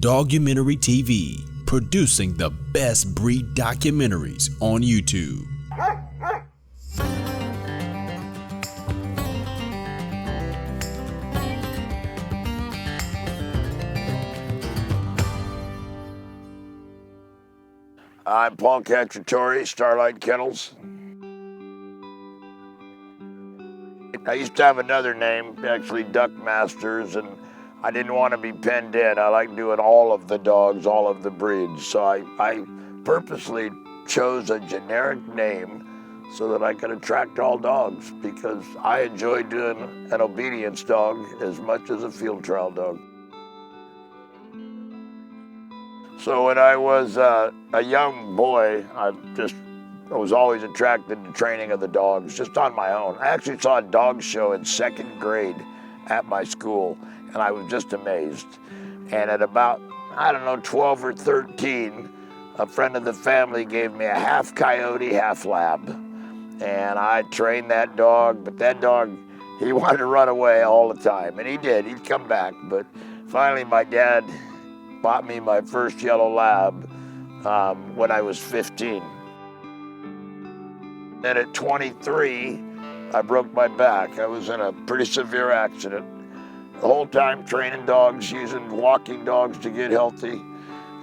Dogumentary TV, producing the best breed documentaries on YouTube. I'm Paul Cacciatorie, Starlight Kennels. I used to have another name, actually Duck Masters, and I didn't want to be penned in. I like doing all of the dogs, all of the breeds. So I purposely chose a generic name so that I could attract all dogs, because I enjoy doing an obedience dog as much as a field trial dog. So when I was a young boy, I was always attracted to training of the dogs, just on my own. I actually saw a dog show in second grade at my school, and I was just amazed. And at about, 12 or 13, a friend of the family gave me a half coyote, half lab. And I trained that dog, but that dog, he wanted to run away all the time, and he did. He'd come back, but finally my dad bought me my first yellow lab when I was 15. Then at 23, I broke my back. I was in a pretty severe accident. The whole time training dogs, using walking dogs to get healthy.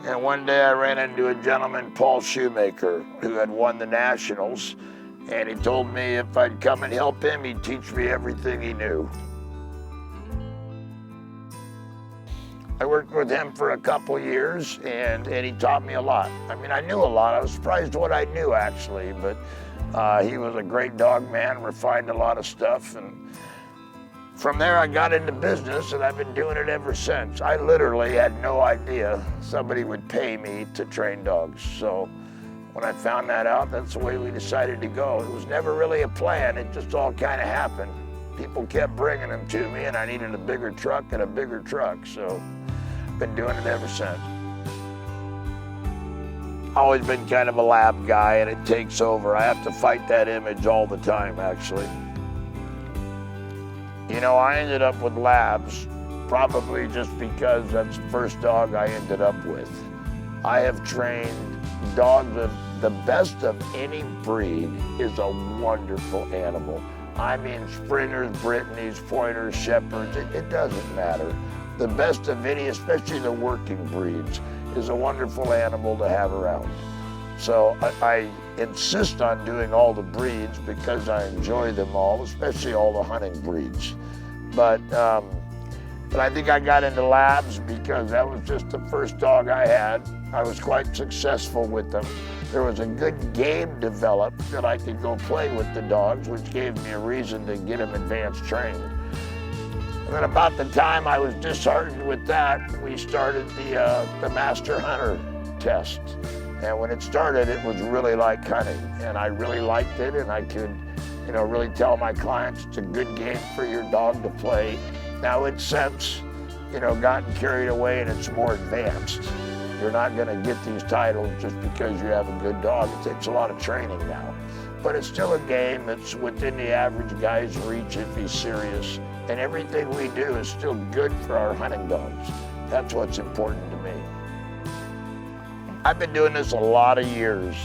And one day I ran into a gentleman, Paul Shoemaker, who had won the Nationals. And he told me if I'd come and help him, he'd teach me everything he knew. I worked with him for a couple years, and he taught me a lot. I mean, I knew a lot. I was surprised what I knew, actually, but he was a great dog man, refined a lot of stuff. And from there, I got into business, and I've been doing it ever since. I literally had no idea somebody would pay me to train dogs. So when I found that out, that's the way we decided to go. It was never really a plan. It just all kind of happened. People kept bringing them to me, and I needed a bigger truck and a bigger truck. So been doing it ever since. Always been kind of a lab guy, and it takes over. I have to fight that image all the time, actually. You know, I ended up with labs probably just because that's the first dog I ended up with. I have trained dogs of the best of any breed is a wonderful animal. I mean, sprinters, Brittany's, pointers, shepherds, it doesn't matter. The best of any, especially the working breeds, is a wonderful animal to have around. So I insist on doing all the breeds because I enjoy them all, especially all the hunting breeds. But I think I got into labs because that was just the first dog I had. I was quite successful with them. There was a good game developed that I could go play with the dogs, which gave me a reason to get them advanced trained. And then about the time I was disheartened with that, we started the Master Hunter test. And when it started, it was really like hunting, and I really liked it, and I could, really tell my clients it's a good game for your dog to play. Now it's since, gotten carried away and it's more advanced. You're not gonna get these titles just because you have a good dog. It takes a lot of training now. But it's still a game that's within the average guy's reach if he's serious. And everything we do is still good for our hunting dogs. That's what's important to me. I've been doing this a lot of years,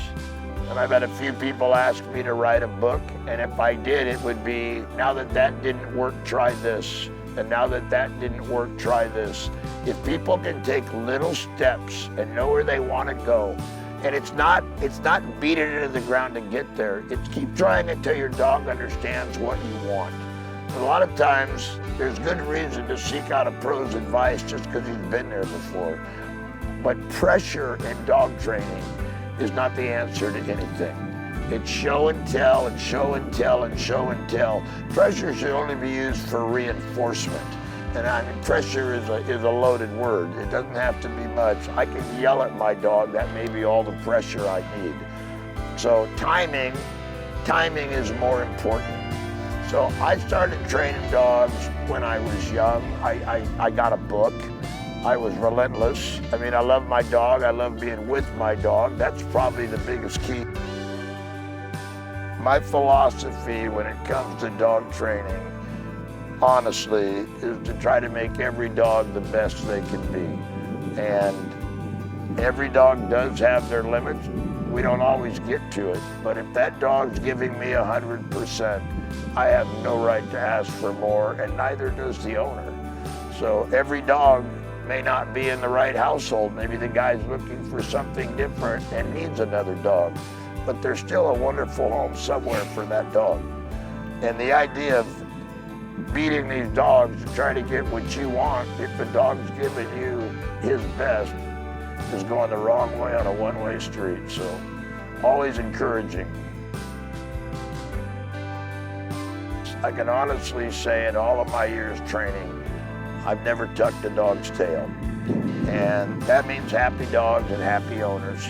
and I've had a few people ask me to write a book, and if I did, it would be, now that that didn't work, try this. And now that that didn't work, try this. If people can take little steps and know where they want to go, and it's not beating it into the ground to get there. It's keep trying until your dog understands what you want. A lot of times, there's good reason to seek out a pro's advice just because he's been there before. But pressure in dog training is not the answer to anything. It's show and tell and show and tell and show and tell. Pressure should only be used for reinforcement. And pressure is a loaded word. It doesn't have to be much. I can yell at my dog. That may be all the pressure I need. So timing is more important. So I started training dogs when I was young. I got a book. I was relentless. I mean, I love my dog. I love being with my dog. That's probably the biggest key. My philosophy when it comes to dog training, honestly, is to try to make every dog the best they can be. And every dog does have their limits. We don't always get to it, but if that dog's giving me 100%, I have no right to ask for more, and neither does the owner. So every dog may not be in the right household. Maybe the guy's looking for something different and needs another dog, but there's still a wonderful home somewhere for that dog. And the idea of beating these dogs to try to get what you want, if the dog's giving you his best, is going the wrong way on a one-way street. So always encouraging. I can honestly say in all of my years training, I've never tucked a dog's tail. And that means happy dogs and happy owners.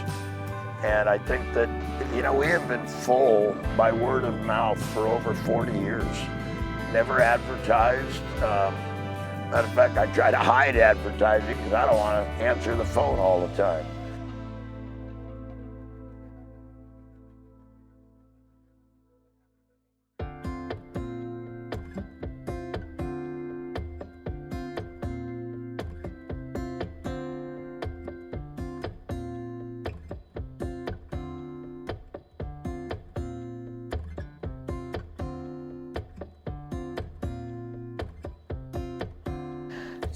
And I think that, you know, we have been full by word of mouth for over 40 years. Never advertised. Matter of fact, I try to hide advertising because I don't want to answer the phone all the time.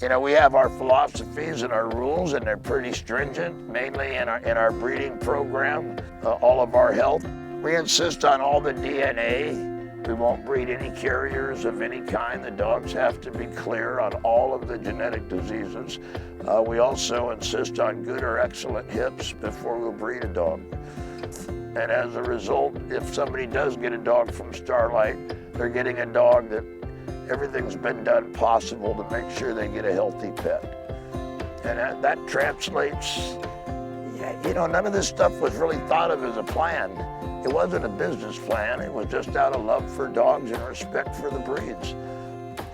You know, we have our philosophies and our rules, and they're pretty stringent, mainly in our breeding program, all of our health. We insist on all the DNA. We won't breed any carriers of any kind. The dogs have to be clear on all of the genetic diseases. We also insist on good or excellent hips before we'll breed a dog. And as a result, if somebody does get a dog from Starlight, they're getting a dog that everything's been done possible to make sure they get a healthy pet. And that translates, you know, none of this stuff was really thought of as a plan. It wasn't a business plan. It was just out of love for dogs and respect for the breeds.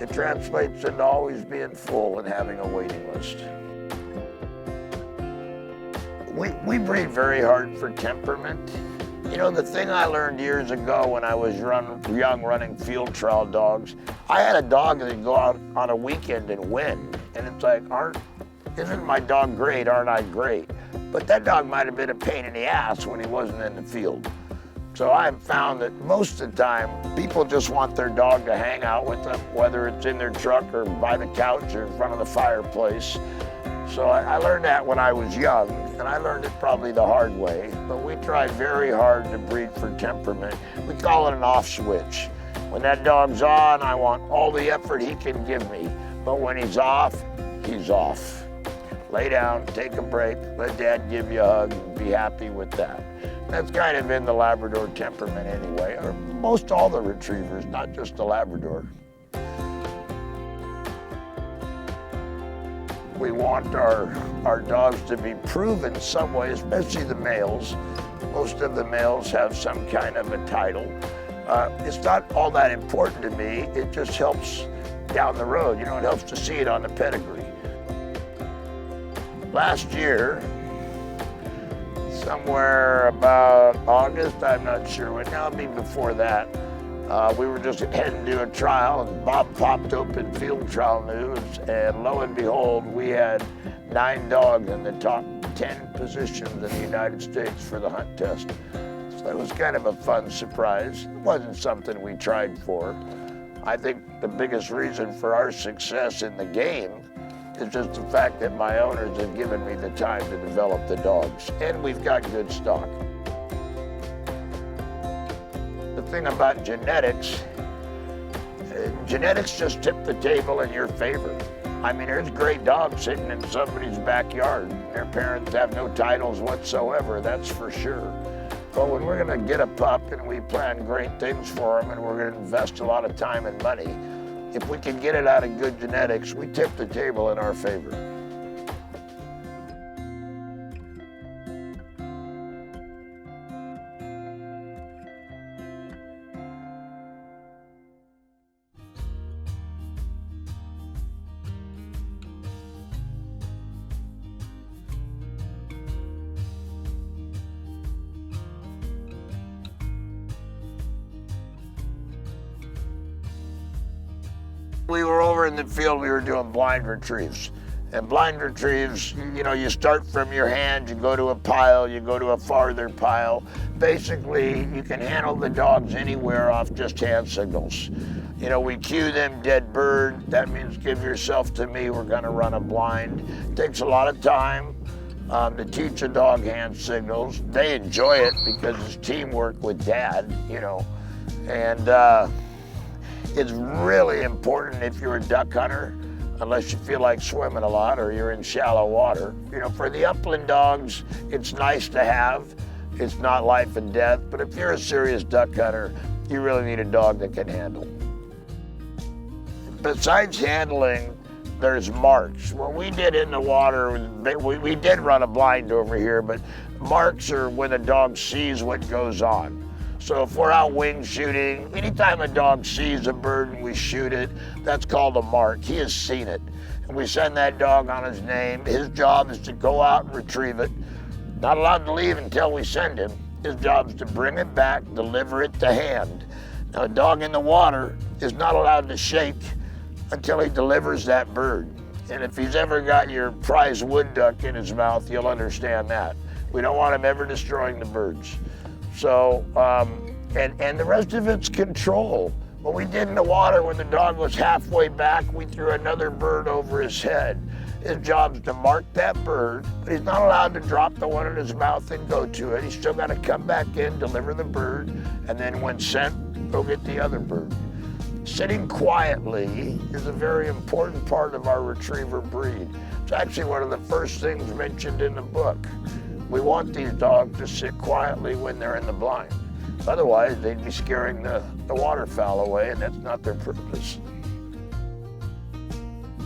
It translates into always being full and having a waiting list. We breed very hard for temperament. You know, the thing I learned years ago when I was young running field trial dogs, I had a dog that would go out on a weekend and win. And it's like, isn't my dog great? Aren't I great? But that dog might have been a pain in the ass when he wasn't in the field. So I've found that most of the time, people just want their dog to hang out with them, whether it's in their truck or by the couch or in front of the fireplace. So I learned that when I was young, and I learned it probably the hard way, but we try very hard to breed for temperament. We call it an off switch. When that dog's on, I want all the effort he can give me, but when he's off, he's off. Lay down, take a break, let Dad give you a hug, and be happy with that. That's kind of in the Labrador temperament anyway, or most all the retrievers, not just the Labrador. We want our dogs to be proven some way, especially the males. Most of the males have some kind of a title. It's not all that important to me. It just helps down the road. You know, it helps to see it on the pedigree. Last year, somewhere about August, I'm not sure when, now it'll be before that, we were just heading to a trial, and Bob popped open Field Trial News, and lo and behold, we had 9 dogs in the top 10 positions in the United States for the hunt test. So that was kind of a fun surprise. It wasn't something we tried for. I think the biggest reason for our success in the game is just the fact that my owners have given me the time to develop the dogs, and we've got good stock. The thing about genetics just tip the table in your favor. I mean, there's great dogs sitting in somebody's backyard. Their parents have no titles whatsoever, that's for sure. But when we're gonna get a pup and we plan great things for them and we're gonna invest a lot of time and money, if we can get it out of good genetics, we tip the table in our favor. We were over in the field, we were doing blind retrieves. And blind retrieves, you know, you start from your hand, you go to a pile, you go to a farther pile. Basically, you can handle the dogs anywhere off just hand signals. You know, we cue them dead bird. That means give yourself to me, we're gonna run a blind. It takes a lot of time to teach a dog hand signals. They enjoy it because it's teamwork with dad, you know. And it's really important if you're a duck hunter, unless you feel like swimming a lot or you're in shallow water. You know, for the upland dogs, it's nice to have. It's not life and death, but if you're a serious duck hunter, you really need a dog that can handle. Besides handling, there's marks. What we did in the water, we did run a blind over here, but marks are when a dog sees what goes on. So if we're out wing shooting, anytime a dog sees a bird and we shoot it, that's called a mark. He has seen it. And we send that dog on his name. His job is to go out and retrieve it. Not allowed to leave until we send him. His job is to bring it back, deliver it to hand. Now, a dog in the water is not allowed to shake until he delivers that bird. And if he's ever got your prize wood duck in his mouth, you'll understand that. We don't want him ever destroying the birds. So, and the rest of it's control. What we did in the water when the dog was halfway back, we threw another bird over his head. His job's to mark that bird, but he's not allowed to drop the one in his mouth and go to it. He's still got to come back in, deliver the bird, and then when sent, go get the other bird. Sitting quietly is a very important part of our retriever breed. It's actually one of the first things mentioned in the book. We want these dogs to sit quietly when they're in the blind. Otherwise, they'd be scaring the waterfowl away, and that's not their purpose.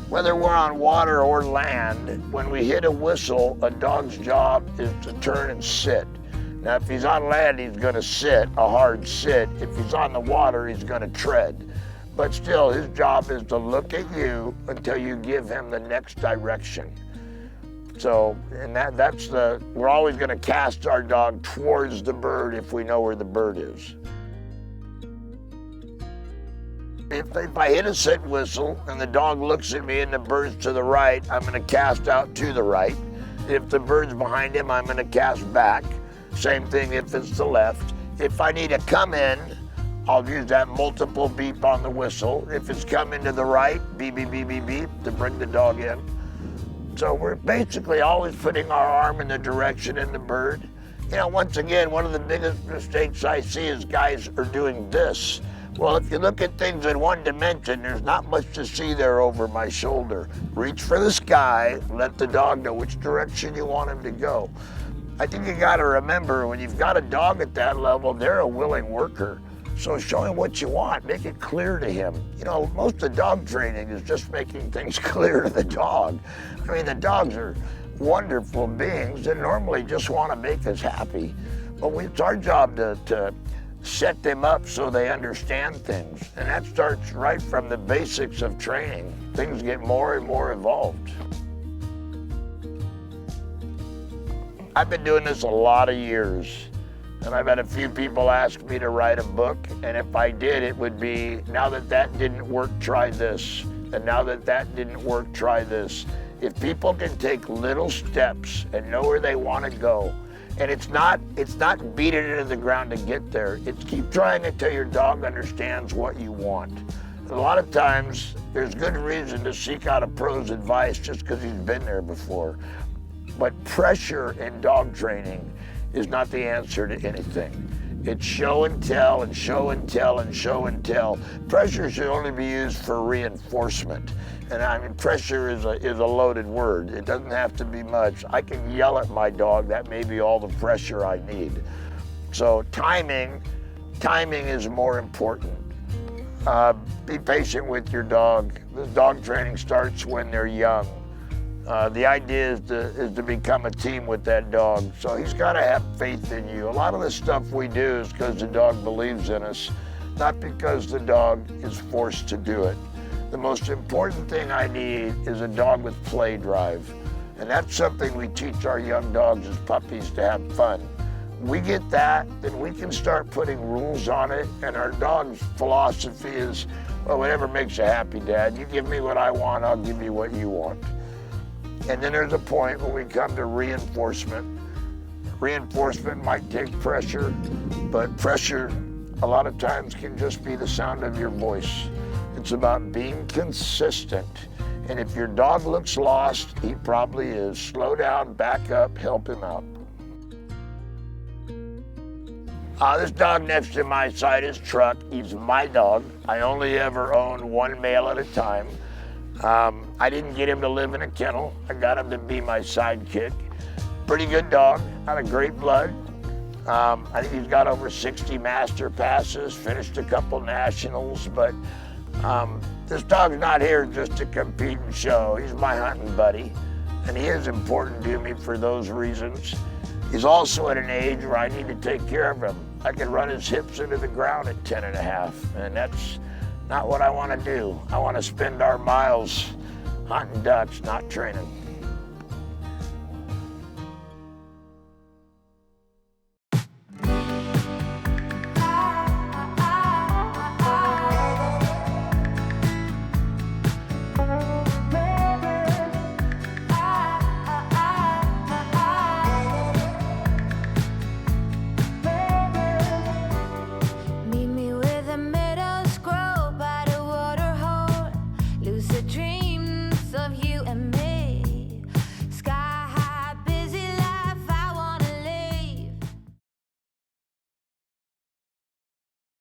Whether we're on water or land, when we hit a whistle, a dog's job is to turn and sit. Now, if he's on land, he's gonna sit, a hard sit. If he's on the water, he's gonna tread. But still, his job is to look at you until you give him the next direction. So, and we're always gonna cast our dog towards the bird if we know where the bird is. If I hit a sit whistle and the dog looks at me and the bird's to the right, I'm gonna cast out to the right. If the bird's behind him, I'm gonna cast back. Same thing if it's the left. If I need to come in, I'll use that multiple beep on the whistle. If it's coming to the right, beep, beep, beep, beep, beep, to bring the dog in. So we're basically always putting our arm in the direction in the bird. You know, once again, one of the biggest mistakes I see is guys are doing this. Well, if you look at things in one dimension, there's not much to see there over my shoulder. Reach for the sky, let the dog know which direction you want him to go. I think you gotta remember, when you've got a dog at that level, they're a willing worker. So show him what you want, make it clear to him. You know, most of dog training is just making things clear to the dog. I mean, the dogs are wonderful beings that normally just want to make us happy. But it's our job to set them up so they understand things. And that starts right from the basics of training. Things get more and more evolved. I've been doing this a lot of years. And I've had a few people ask me to write a book, and if I did, it would be, now that that didn't work, try this. And now that that didn't work, try this. If people can take little steps and know where they want to go, and it's not beating it into the ground to get there, it's keep trying until your dog understands what you want. A lot of times, there's good reason to seek out a pro's advice just because he's been there before. But pressure in dog training is not the answer to anything. It's show and tell and show and tell and show and tell. Pressure should only be used for reinforcement. And I mean, pressure is a loaded word. It doesn't have to be much. I can yell at my dog, that may be all the pressure I need. So timing is more important. Be patient with your dog. The dog training starts when they're young. The idea is to become a team with that dog. So he's got to have faith in you. A lot of the stuff we do is because the dog believes in us, not because the dog is forced to do it. The most important thing I need is a dog with play drive. And that's something we teach our young dogs as puppies, to have fun. We get that, then we can start putting rules on it. And our dog's philosophy is, well, whatever makes you happy, Dad. You give me what I want, I'll give you what you want. And then there's a point when we come to reinforcement. Reinforcement might take pressure, but pressure a lot of times can just be the sound of your voice. It's about being consistent. And if your dog looks lost, he probably is. Slow down, back up, help him out. This dog next to my side is Truck. He's my dog. I only ever own one male at a time. I didn't get him to live in a kennel. I got him to be my sidekick. Pretty good dog, out of great blood. I think he's got over 60 master passes, finished a couple nationals, but this dog's not here just to compete and show. He's my hunting buddy, and he is important to me for those reasons. He's also at an age where I need to take care of him. I can run his hips into the ground at 10 and a half, and that's not what I want to do. I want to spend our miles hunting ducks, not training.